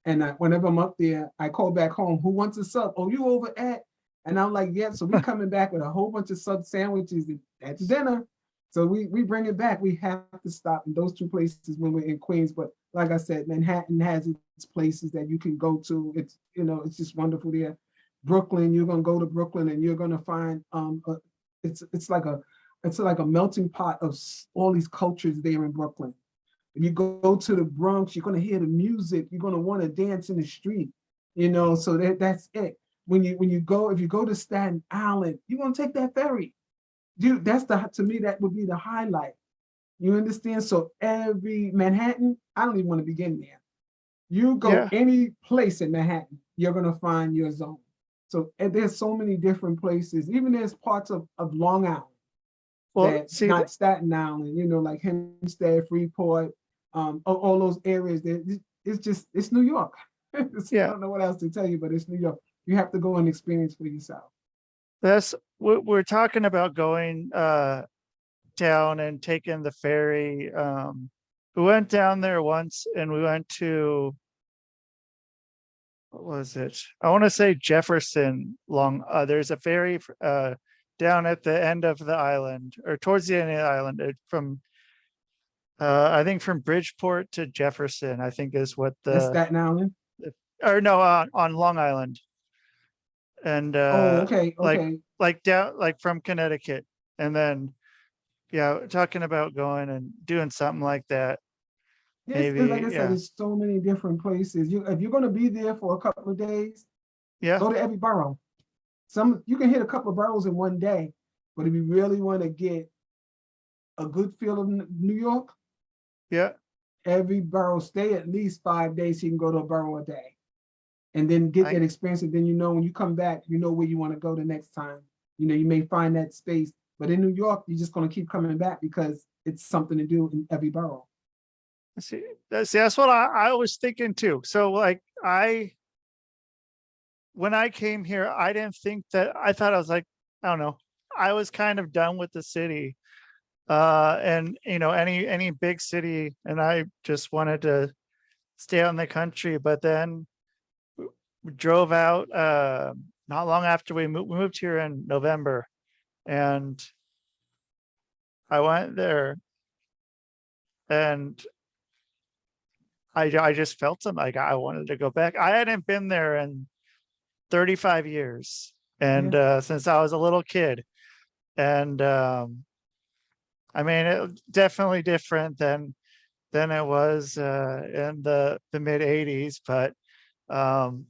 And whenever I'm up there, I call back home, who wants a sub? Oh, you over at? And I'm like, yeah. So we coming back with a whole bunch of sub sandwiches at dinner. So we bring it back. We have to stop in those 2 places when we're in Queens. But like I said, Manhattan has its places that you can go to. It's it's just wonderful there. Brooklyn, you're gonna go to Brooklyn, and you're gonna find it's like a melting pot of all these cultures there in Brooklyn. If you go to the Bronx, you're going to hear the music. You're going to want to dance in the street, so that's it. If you go to Staten Island, you're going to take that ferry. Dude, to me, that would be the highlight. You understand? So every Manhattan, I don't even want to begin there. You go any place in Manhattan, you're going to find your zone. So there's so many different places. Even there's parts of Long Island. Well, see, not Staten Island, like Hempstead, Freeport, all those areas. It's New York. I don't know what else to tell you, but it's New York. You have to go and experience for yourself. we're talking about going down and taking the ferry. We went down there once, and we went to, what was it? I want to say Jefferson. There's a ferry down at the end of the island, or towards the end of the island, from I think from Bridgeport to Jefferson, I think is what That's Staten Island. Or no, on Long Island. And okay. like down, like from Connecticut, and then talking about going and doing something like that. Yes, Maybe, like I said, there's so many different places. If you're going to be there for a couple of days, go to every borough. You can hit a couple of boroughs in one day, but if you really want to get a good feel of New York, every borough, stay at least 5 days so you can go to a borough a day. and then get I that experience. And then, you know, when you come back, you know where you want to go the next time. You know, you may find that space, but in New York, you're just going to keep coming back because it's something to do in every borough. see, that's what I was thinking too. So like when I came here, I didn't think that, I thought I was like, I don't know, I was kind of done with the city. And you know, any big city, and I just wanted to stay out in the country. But then we drove out not long after we moved here in November, and I went there, and I just felt something like I wanted to go back. I hadn't been there in 35 years, and Yeah. since I was a little kid. And I mean, it definitely different than it was in the mid 80s, but um,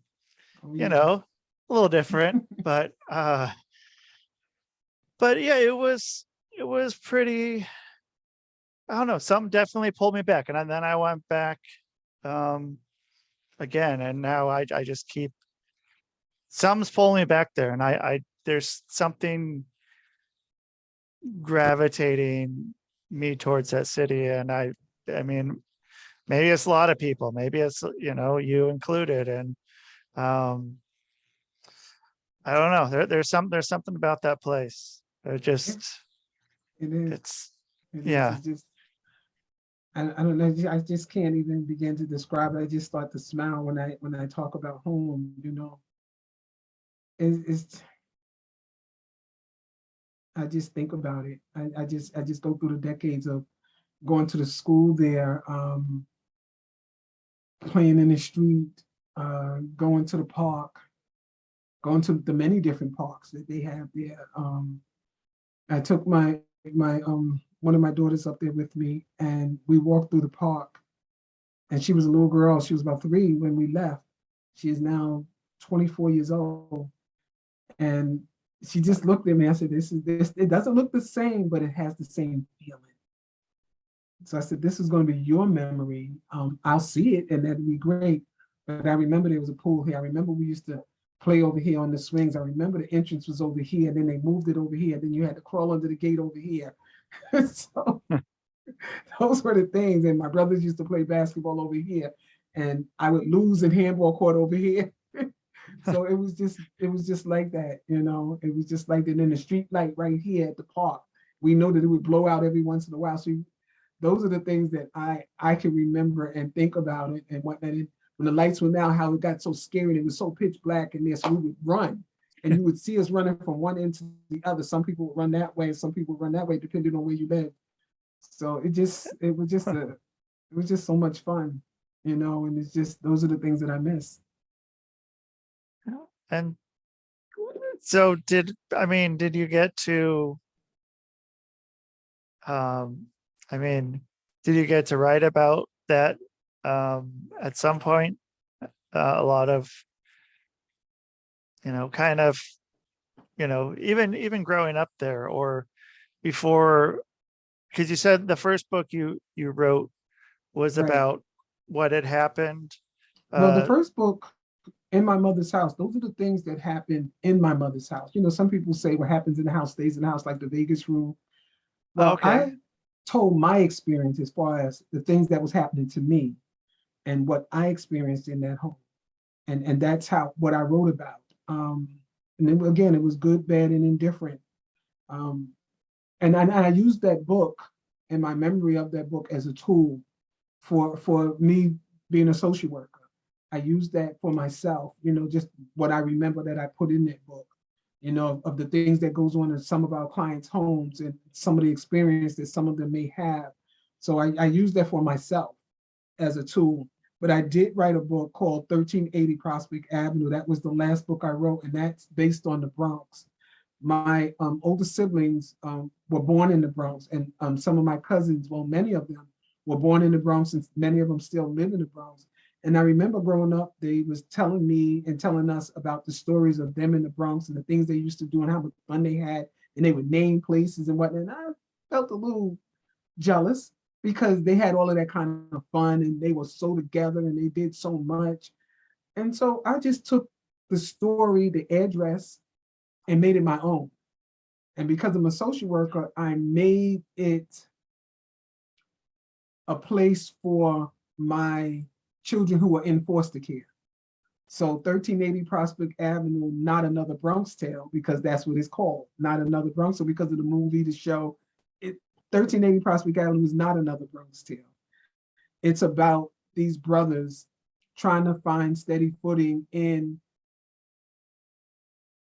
Oh, you yeah. know, a little different. But yeah, it was pretty, I don't know, something definitely pulled me back. And then I went back um again, and now I just keep, something's pulling me back there, and I there's something gravitating me towards that city. And I mean, maybe it's a lot of people, maybe it's, you know, you included. And um I don't know, there's something about that place. It Yeah, just, it is. it's, It is. yeah. It's just, I don't know. I just can't even begin to describe it. I just start to smile when I talk about home. You know, it's I just think about it. I just go through the decades of going to the school there, playing in the street, going to the park, going to the many different parks that they have there. I took my one of my daughters up there with me, and we walked through the park. And she was a little girl. She was about 3 when we left. She is now 24 years old, and she just looked at me. I said, "This is this. It doesn't look the same, but it has the same feeling." So I said, "This is going to be your memory. I'll see it, and that'd be great." But I remember there was a pool here. I remember we used to play over here on the swings. I remember the entrance was over here, and then they moved it over here. Then you had to crawl under the gate over here. So those were the things. And my brothers used to play basketball over here, and I would lose in handball court over here. So it was just like that, you know. It was just like that. In the street light right here at the park, we know that it would blow out every once in a while. So those are the things that I can remember and think about it and whatnot. When the lights went out, how it got so scary and it was so pitch black in there, so we would run. And you would see us running from one end to the other. Some people would run that way, and some people would run that way, depending on where you live. So it was just so much fun, you know. And it's just, those are the things that I miss. And so did you get to I mean, did you get to write about that at some point? A lot of, you know, kind of, you know, even growing up there, or before, because you said the first book you wrote was Right. about what had happened. No, the first book, In My Mother's House, those are the things that happened in my mother's house. You know, some people say what happens in the house stays in the house, like the Vegas rule. Well, Okay. I told my experience as far as the things that was happening to me and what I experienced in that home. And that's how, what I wrote about. And then again, it was good, bad, and indifferent. Um, and I used that book and my memory of that book as a tool for me being a social worker. I used that for myself, you know, just what I remember that I put in that book, you know, of the things that goes on in some of our clients' homes and some of the experience that some of them may have. So I use that for myself as a tool. But I did write a book called 1380 Prospect Avenue. That was the last book I wrote, and that's based on the Bronx. My older siblings were born in the Bronx, and some of my cousins, well, many of them were born in the Bronx, and many of them still live in the Bronx. And I remember growing up, they was telling me and telling us about the stories of them in the Bronx and the things they used to do and how much fun they had, and they would name places and whatnot. And I felt a little jealous because they had all of that kind of fun and they were so together and they did so much. And so I just took the story, the address, and made it my own. And because I'm a social worker, I made it a place for my children who are in foster care. So 1380 Prospect Avenue, not another Bronx Tale, because that's what it's called, not another Bronx. So because of the movie, the show, 1380 Prospect Avenue is not another Bronx Tale. It's about these brothers trying to find steady footing in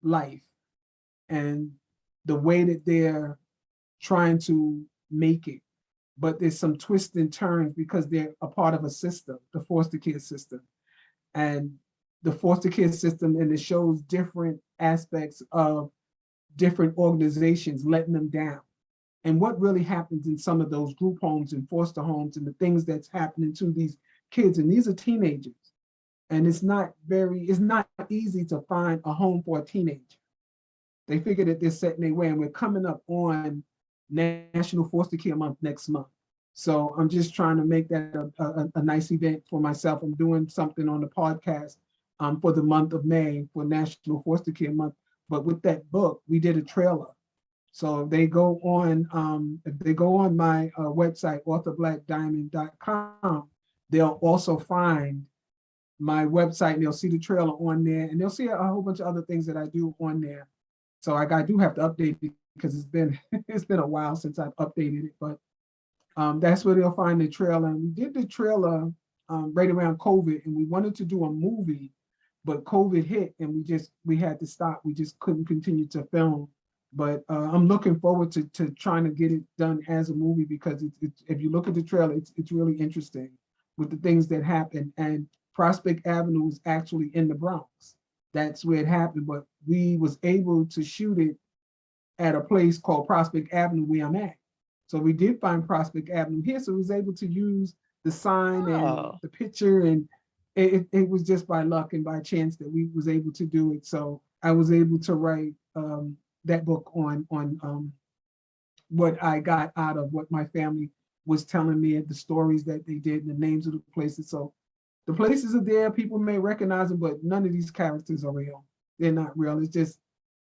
life and the way that they're trying to make it. But there's some twists and turns because they're a part of a system, the foster care system. And the foster care system, and it shows different aspects of different organizations letting them down. And what really happens in some of those group homes and foster homes and the things that's happening to these kids. And these are teenagers. And it's not easy to find a home for a teenager. They figure that they're setting their way, and we're coming up on National Foster Care Month next month. So I'm just trying to make that a nice event for myself. I'm doing something on the podcast for the month of May for National Foster Care Month. But with that book, we did a trailer. So if they go on my website, authorblaquediamond.com, they'll also find my website, and they'll see the trailer on there, and they'll see a whole bunch of other things that I do on there. So I do have to update it because it's been a while since I've updated it, but that's where they'll find the trailer. And we did the trailer right around COVID, and we wanted to do a movie, but COVID hit, and we had to stop. We just couldn't continue to film. But I'm looking forward to trying to get it done as a movie, because if you look at the trailer, it's really interesting with the things that happen. And Prospect Avenue is actually in the Bronx. That's where it happened, but we was able to shoot it at a place called Prospect Avenue where I'm at. So we did find Prospect Avenue here, so we was able to use the sign and the picture, and it was just by luck and by chance that we was able to do it. So I was able to write that book on what I got out of what my family was telling me, the stories that they did, and the names of the places. So the places are there, people may recognize them, but none of these characters are real. They're not real. It's just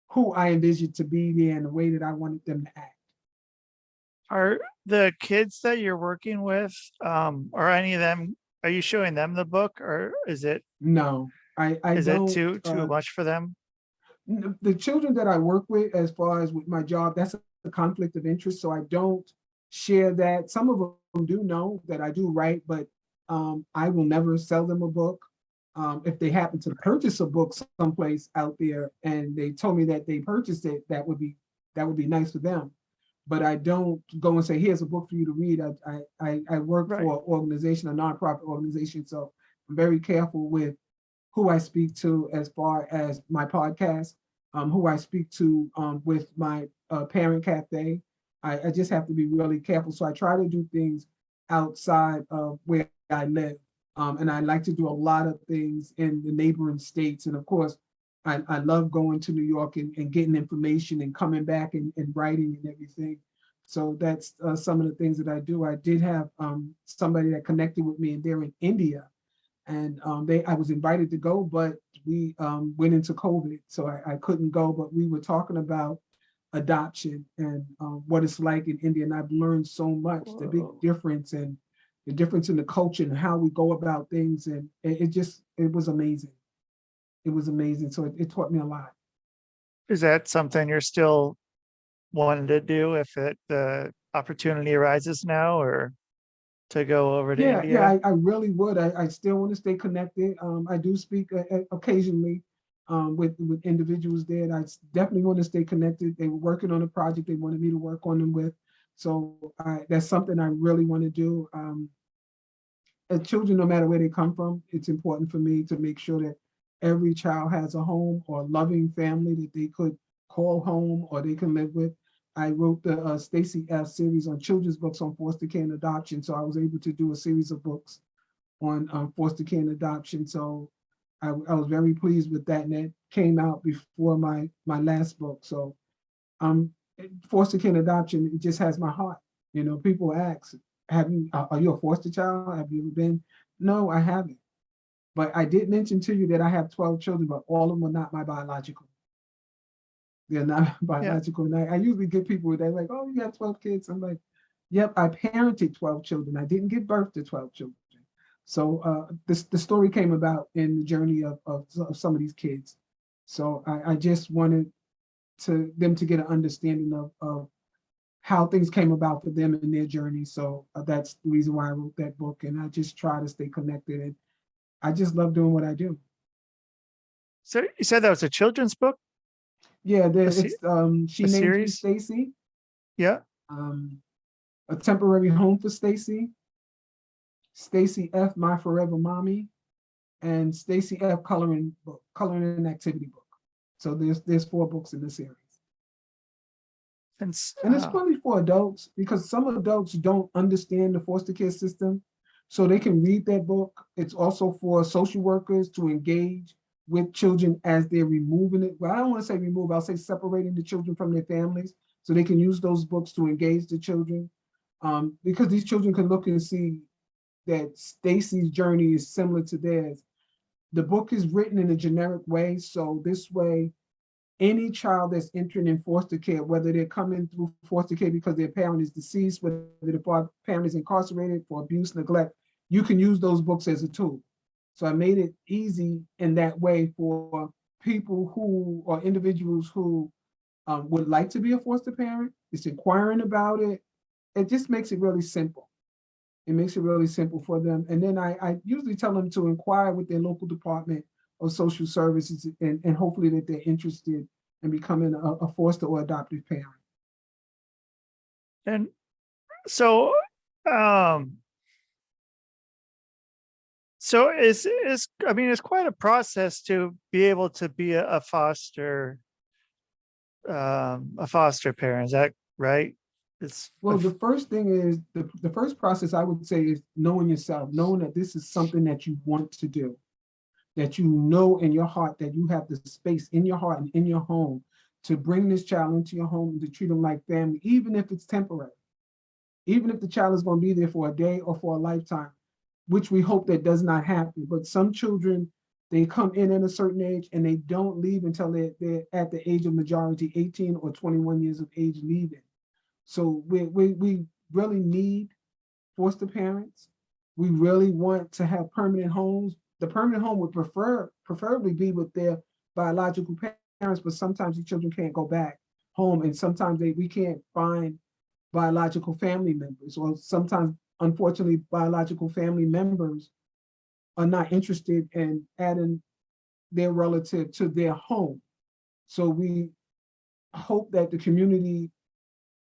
who I envisioned to be there and the way that I wanted them to act. Are the kids that you're working with, or any of them, are you showing them the book, or is it No, I is don't. it too much for them? The children that I work with, as far as with my job, that's a conflict of interest, so I don't share that. Some of them do know that I do write, but I will never sell them a book. If they happen to purchase a book someplace out there and they told me that they purchased it, that would be nice for them. But I don't go and say, here's a book for you to read. I work for an organization, a nonprofit organization, so I'm very careful with who I speak to as far as my podcast, who I speak to with my parent cafe. I just have to be really careful. So I try to do things outside of where I live. And I like to do a lot of things in the neighboring states. And of course, I love going to New York and getting information and coming back and writing and everything. So that's some of the things that I do. I did have somebody that connected with me, and they're in India. And I was invited to go, but we went into COVID, so I couldn't go. But we were talking about adoption and what it's like in India, and I've learned so much. The big difference, and the difference in the culture and how we go about things, and it was amazing. It was amazing. So it taught me a lot. Is that something you're still wanting to do if the opportunity arises now, or to go over to India? Yeah, I really would. I still want to stay connected. I do speak occasionally with individuals there, and I definitely want to stay connected. They were working on a project they wanted me to work on them with. So that's something I really want to do. As children, no matter where they come from, it's important for me to make sure that every child has a home or a loving family that they could call home or they can live with. I wrote the Stacey F series on children's books on foster care and adoption. So I was able to do a series of books on foster care and adoption. So I was very pleased with that. And that came out before my last book. So foster care and adoption, it just has my heart. You know, people ask, are you a foster child? Have you ever been? No, I haven't. But I did mention to you that I have 12 children, but all of them are not my biological. They're not Yeah. biological. And I usually get people, they're like, oh, you have 12 kids. I'm like, yep, I parented 12 children. I didn't give birth to 12 children. So the story came about in the journey of some of these kids. So I just wanted them to get an understanding of how things came about for them in their journey. So that's the reason why I wrote that book. And I just try to stay connected. And I just love doing what I do. So you said that was a children's book, Yeah, a, se- it's She a Named You series? Stacy. Yeah. A Temporary Home for Stacy, Stacy F, My Forever Mommy, and Stacy F coloring book, coloring and activity book. So there's 4 books in the series. And And it's probably for adults because some adults don't understand the foster care system. So they can read that book. It's also for social workers to engage with children as they're removing it. Well, I don't want to say remove, I'll say separating the children from their families. So they can use those books to engage the children. Because these children can look and see that Stacy's journey is similar to theirs. The book is written in a generic way. So this way, any child that's entering in foster care, whether they're coming through foster care because their parent is deceased, whether the parent is incarcerated for abuse, neglect, you can use those books as a tool. So I made it easy in that way for people who or individuals who would like to be a foster parent, is inquiring about it. It just makes it really simple. It makes it really simple for them. And then I usually tell them to inquire with their local department of social services and hopefully that they're interested in becoming a foster or adoptive parent. and so um so is I mean it's quite a process to be able to be a foster parent. Is that right? It's Well, the first thing is the first process I would say is knowing yourself, knowing that this is something that you want to do, that you know in your heart that you have the space in your heart and in your home to bring this child into your home and to treat them like family, even if it's temporary, even if the child is going to be there for a day or for a lifetime, which we hope that does not happen. But some children, they come in at a certain age and they don't leave until they're at the age of majority, 18 or 21 years of age leaving. So we really need foster parents. We really want to have permanent homes. The permanent home would preferably be with their biological parents, but sometimes the children can't go back home, and sometimes we can't find biological family members, or sometimes, unfortunately, biological family members are not interested in adding their relative to their home. So we hope that the community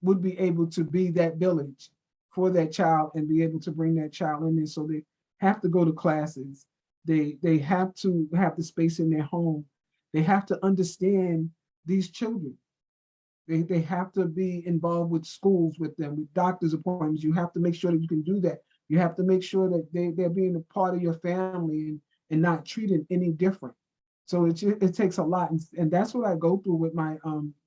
would be able to be that village for that child and be able to bring that child in there. So they have to go to classes. They have to have the space in their home. They have to understand these children. They have to be involved with schools with them, with doctor's appointments. You have to make sure that you can do that. You have to make sure that they're being a part of your family and not treated any different. So it takes a lot. And that's what I go through with my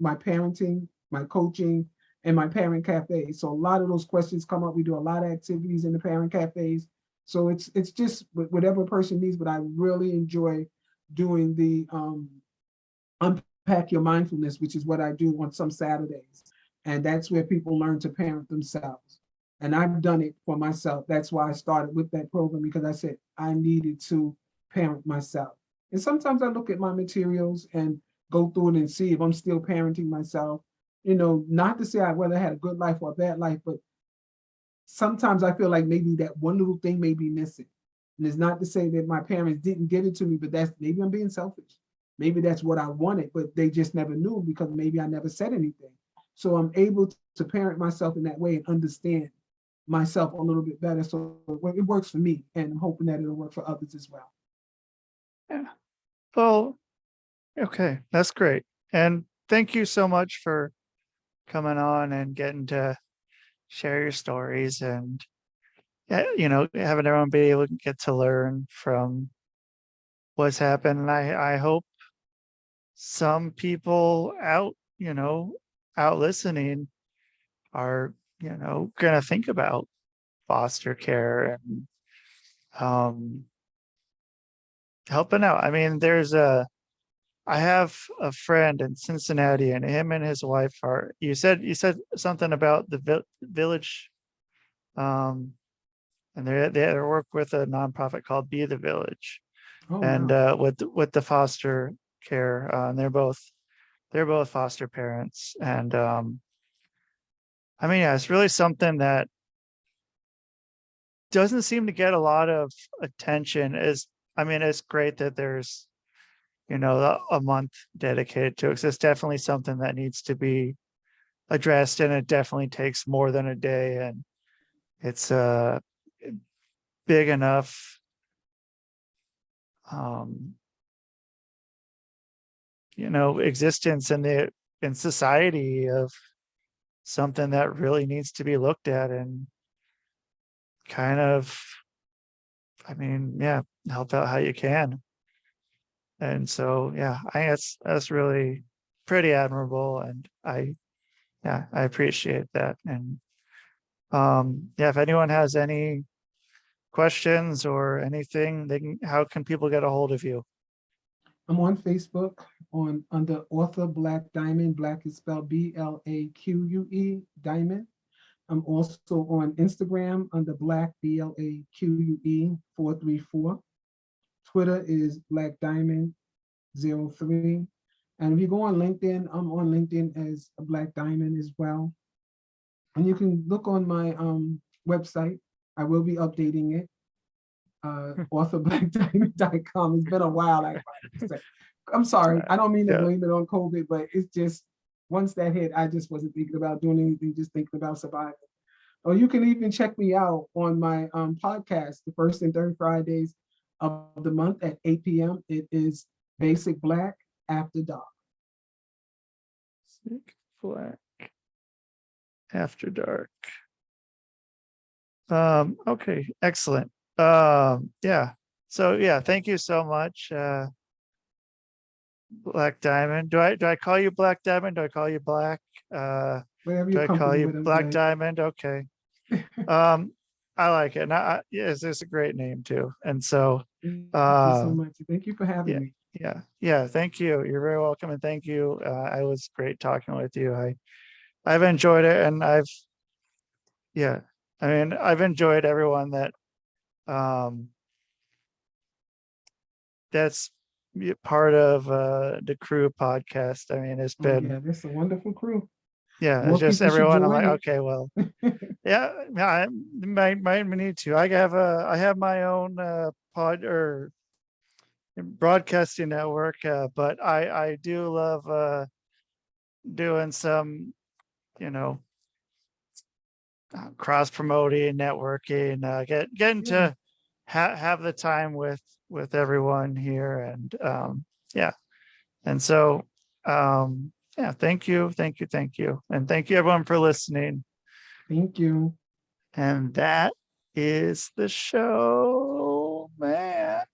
parenting, my coaching, and my parent cafe. So a lot of those questions come up. We do a lot of activities in the parent cafes. So it's just whatever person needs, but I really enjoy doing the unpack your mindfulness, which is what I do on some Saturdays. And that's where people learn to parent themselves. And I've done it for myself. That's why I started with that program, because I said I needed to parent myself. And sometimes I look at my materials and go through it and see if I'm still parenting myself. You know, not to say whether I had a good life or a bad life, but sometimes I feel like maybe that one little thing may be missing. And it's not to say that my parents didn't give it to me, but that's maybe I'm being selfish. Maybe that's what I wanted, but they just never knew because maybe I never said anything. So I'm able to parent myself in that way and understand myself a little bit better. So it works for me, and I'm hoping that it'll work for others as well. yeah. Well, okay, that's great. And thank you so much for coming on and getting to share your stories and having everyone be able to get to learn from what's happened. And I hope some people out listening are, gonna think about foster care and um helping out. I mean, I have a friend in Cincinnati, and him and his wife are, you said something about the village, um, and they work with a nonprofit called Be the Village, Oh, and wow. with the foster care, and they're both foster parents, and I mean, yeah, it's really something that doesn't seem to get a lot of attention. I mean, it's great that there's, a month dedicated to it, 'cause it's definitely something that needs to be addressed, and it definitely takes more than a day, and it's big enough, um existence in society of something that really needs to be looked at and kind of, I mean, yeah, help out how you can. And so, yeah, I think that's really pretty admirable, and I appreciate that. And yeah, if anyone has any questions or anything, how can people get a hold of you? I'm on Facebook under author Blaque Diamond. Blaque is spelled BLAQUE Diamond. I'm also on Instagram under Blaque BLAQUE 434. Twitter is Blaque Diamond 03. And if you go on LinkedIn, I'm on LinkedIn as a Blaque Diamond as well. And you can look on my website. I will be updating it. Authorblaquediamond.com. It's been a while. I'm sorry. I don't mean to Yeah. blame it on COVID, but it's just once that hit, I just wasn't thinking about doing anything, just thinking about surviving. Or you can even check me out on my podcast, the first and third Fridays of the month at 8 p.m. It is Basic Black After Dark. Black After Dark. Okay, excellent. Yeah. So yeah, thank you so much, Blaque Diamond. Do I call you Blaque Diamond? Do I call you Black? Whatever Do you're I call comfortable you with, I'm Blaque good. Diamond? Okay. I like it. And yes, it's a great name too. And so, Thank you so uh, much. Thank you for having yeah, me. yeah. Thank you. You're very welcome, and thank you. I was great talking with you. I've enjoyed it, and yeah, I mean, I've enjoyed everyone um that's part of the crew podcast. I mean, it's Oh been, yeah, that's a wonderful crew. yeah, it's More just people should everyone. I'm join like, it. okay, well, yeah, I might need to. I have my own pod or broadcasting network, but I do love doing some, you know, cross promoting, networking, getting Yeah. to have the time with everyone here, and yeah, and so yeah, thank you, and thank you everyone for listening. Thank you. And that is the show, man.